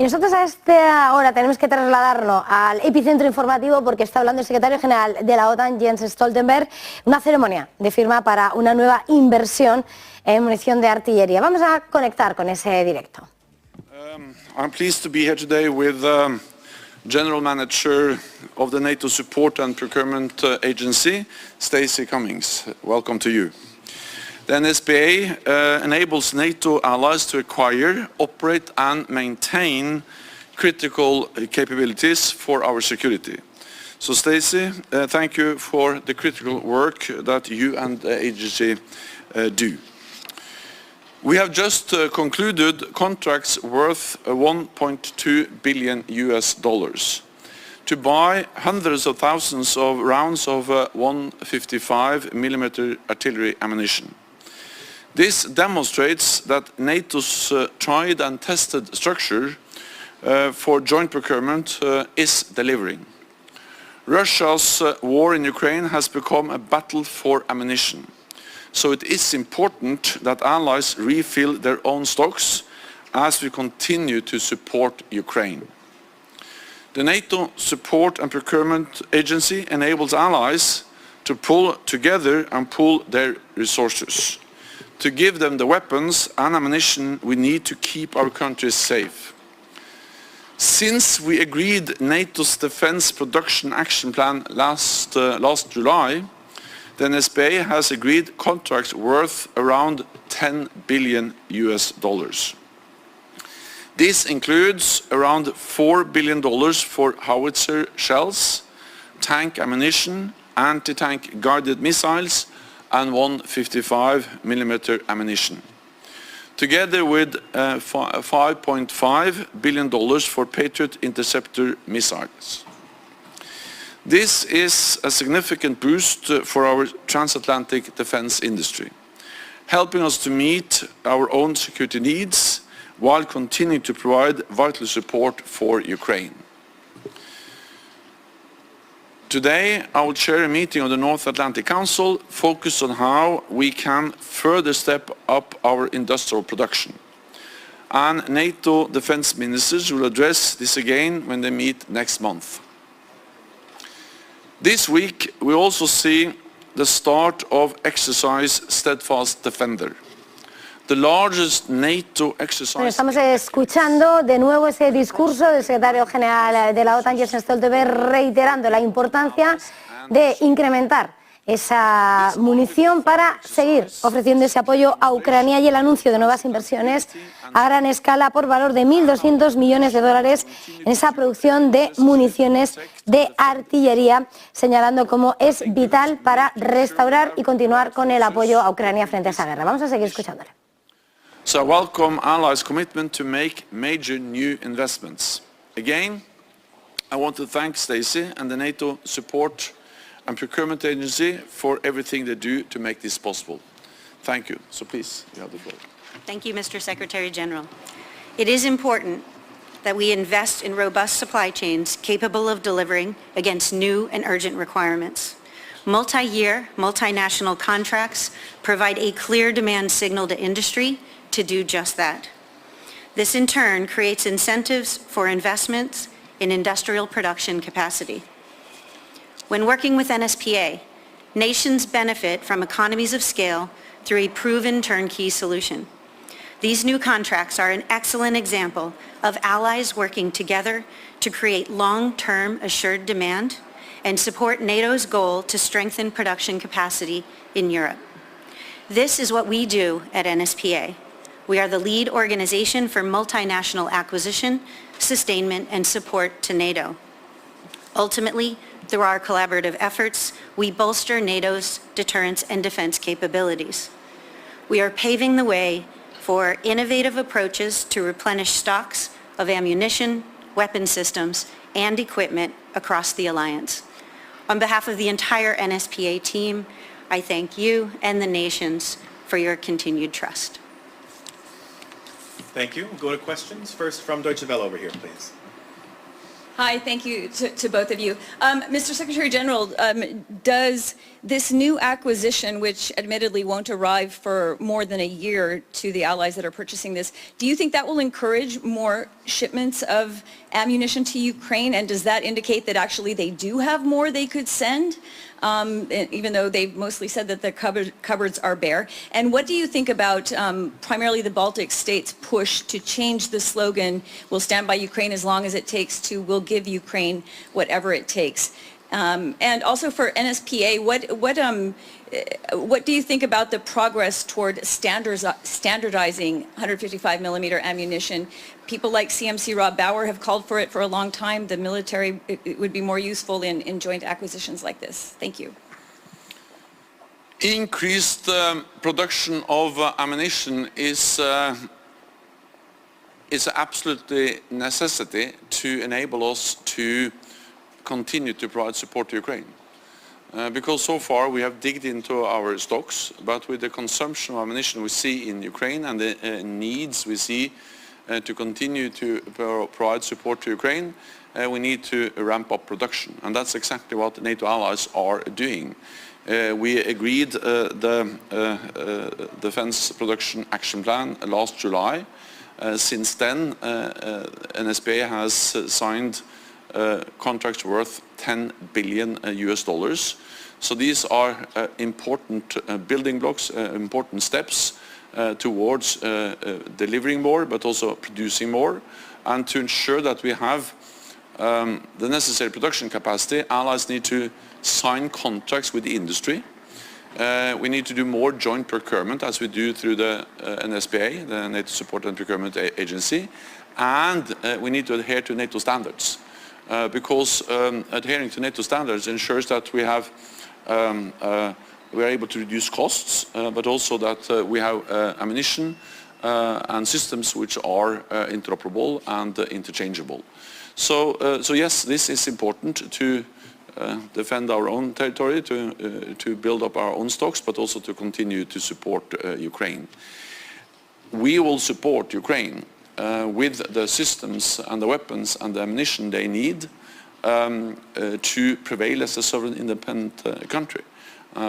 Y nosotros a esta hora tenemos que trasladarnos al epicentro informativo porque está hablando el secretario general de la OTAN, Jens Stoltenberg, una ceremonia de firma para una nueva inversión en munición de artillería. Vamos a conectar con ese directo. I'm pleased to be here today with General Manager of the NATO Support and Procurement Agency, Stacey Cummings. Welcome to you. The NSPA enables NATO allies to acquire, operate and maintain critical capabilities for our security. So Stacey, thank you for the critical work that you and the agency do. We have just concluded contracts worth $1.2 billion to buy hundreds of thousands of rounds of 155mm artillery ammunition. This demonstrates that NATO's tried and tested structure for joint procurement is delivering. Russia's war in Ukraine has become a battle for ammunition. So it is important that allies refill their own stocks as we continue to support Ukraine. The NATO Support and Procurement Agency enables allies to pull together and pool their resources, to give them the weapons and ammunition we need to keep our countries safe. Since we agreed NATO's Defence Production Action Plan last July, the NSPA has agreed contracts worth around $10 billion. This includes around $4 billion for howitzer shells, tank ammunition, anti-tank guided missiles, and 155mm ammunition, together with $5.5 billion for Patriot interceptor missiles. This is a significant boost for our transatlantic defense industry, helping us to meet our own security needs while continuing to provide vital support for Ukraine. Today, I will chair a meeting of the North Atlantic Council focused on how we can further step up our industrial production. And NATO defense ministers will address this again when they meet next month. This week, we also see the start of exercise Steadfast Defender, the largest NATO exercise. Bueno, estamos escuchando de nuevo ese discurso del secretario general de la OTAN, Jens Stoltenberg, reiterando la importancia de incrementar esa munición para seguir ofreciendo ese apoyo a Ucrania y el anuncio de nuevas inversiones a gran escala por valor de 1.200 millones de dólares en esa producción de municiones de artillería, señalando cómo es vital para restaurar y continuar con el apoyo a Ucrania frente a esa guerra. Vamos a seguir escuchándole. So I welcome allies' commitment to make major new investments. Again, I want to thank Stacey and the NATO Support and Procurement Agency for everything they do to make this possible. Thank you. So please, you have the floor. Thank you, Mr. Secretary General. It is important that we invest in robust supply chains capable of delivering against new and urgent requirements. Multi-year, multinational contracts provide a clear demand signal to industry to do just that. This in turn creates incentives for investments in industrial production capacity. When working with NSPA, nations benefit from economies of scale through a proven turnkey solution. These new contracts are an excellent example of allies working together to create long-term assured demand and support NATO's goal to strengthen production capacity in Europe. This is what we do at NSPA. We are the lead organization for multinational acquisition, sustainment, and support to NATO. Ultimately, through our collaborative efforts, we bolster NATO's deterrence and defense capabilities. We are paving the way for innovative approaches to replenish stocks of ammunition, weapon systems, and equipment across the alliance. On behalf of the entire NSPA team, I thank you and the nations for your continued trust. Thank you. We'll go to questions. First from Deutsche Welle over here, please. Hi, thank you to both of you. Mr. Secretary General, does this new acquisition, which admittedly won't arrive for more than a year to the allies that are purchasing this, do you think that will encourage more shipments of ammunition to Ukraine, and does that indicate that actually they do have more they could send, even though they've mostly said that the cupboards are bare? And what do you think about primarily the Baltic states' push to change the slogan, "We'll stand by Ukraine as long as it takes," to "We'll give Ukraine whatever it takes"? And also for NSPA, what do you think about the progress toward standardizing 155 millimeter ammunition? People like CMC Rob Bauer have called for it for a long time. The military, it would be more useful in joint acquisitions like this. Thank you. Increased production of ammunition is absolutely necessity to enable us to continue to provide support to Ukraine. Because so far we have digged into our stocks, but with the consumption of ammunition we see in Ukraine and the needs we see to continue to provide support to Ukraine, we need to ramp up production. And that's exactly what NATO allies are doing. We agreed the Defense Production Action Plan last July. Since then, NSPA has signed contracts worth $10 billion US. So these are important building blocks, important steps towards delivering more, but also producing more. And to ensure that we have the necessary production capacity, allies need to sign contracts with the industry. We need to do more joint procurement, as we do through the NSPA, the NATO Support and Procurement Agency, and we need to adhere to NATO standards. Because adhering to NATO standards ensures that we are able to reduce costs, but also that we have ammunition and systems which are interoperable and interchangeable. So yes, this is important to defend our own territory, to build up our own stocks, but also to continue to support Ukraine. We will support Ukraine with the systems and the weapons and the ammunition they need to prevail as a sovereign independent country.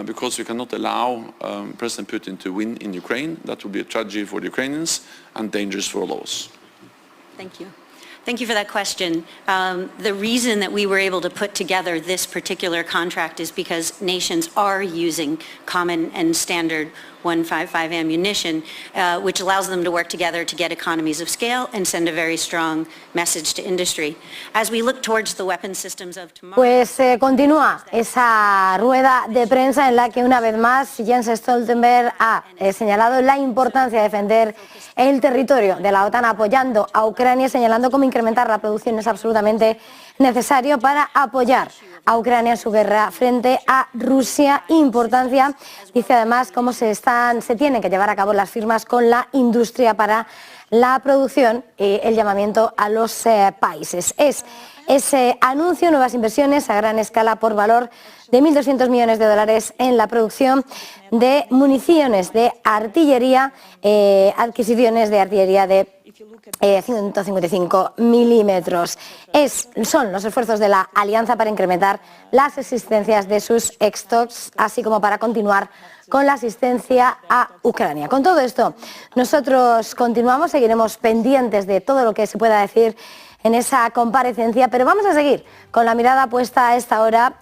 Because we cannot allow President Putin to win in Ukraine. That would be a tragedy for the Ukrainians and dangerous for all of us. Thank you. Thank you for that question. The reason that we were able to put together this particular contract is because nations are using common and standard 155 ammunition, which allows them to work together to get economies of scale and send a very strong message to industry. As we look towards the weapon systems of tomorrow... Pues continúa esa rueda de prensa en la que una vez más Jens Stoltenberg ha señalado la importancia de defender el territorio de la OTAN, apoyando a Ucrania, señalando cómo incrementar la producción es absolutamente necesario para apoyar a Ucrania en su guerra frente a Rusia. Importancia, dice además, cómo se tienen que llevar a cabo las firmas con la industria para la producción y el llamamiento a los países. Es ese anuncio, nuevas inversiones a gran escala por valor de 1.200 millones de dólares en la producción de municiones de artillería, adquisiciones de artillería de 155 milímetros. Son los esfuerzos de la alianza para incrementar las existencias de sus stocks, así como para continuar con la asistencia a Ucrania. Con todo esto, nosotros continuamos, seguiremos pendientes de todo lo que se pueda decir en esa comparecencia, pero vamos a seguir con la mirada puesta a esta hora.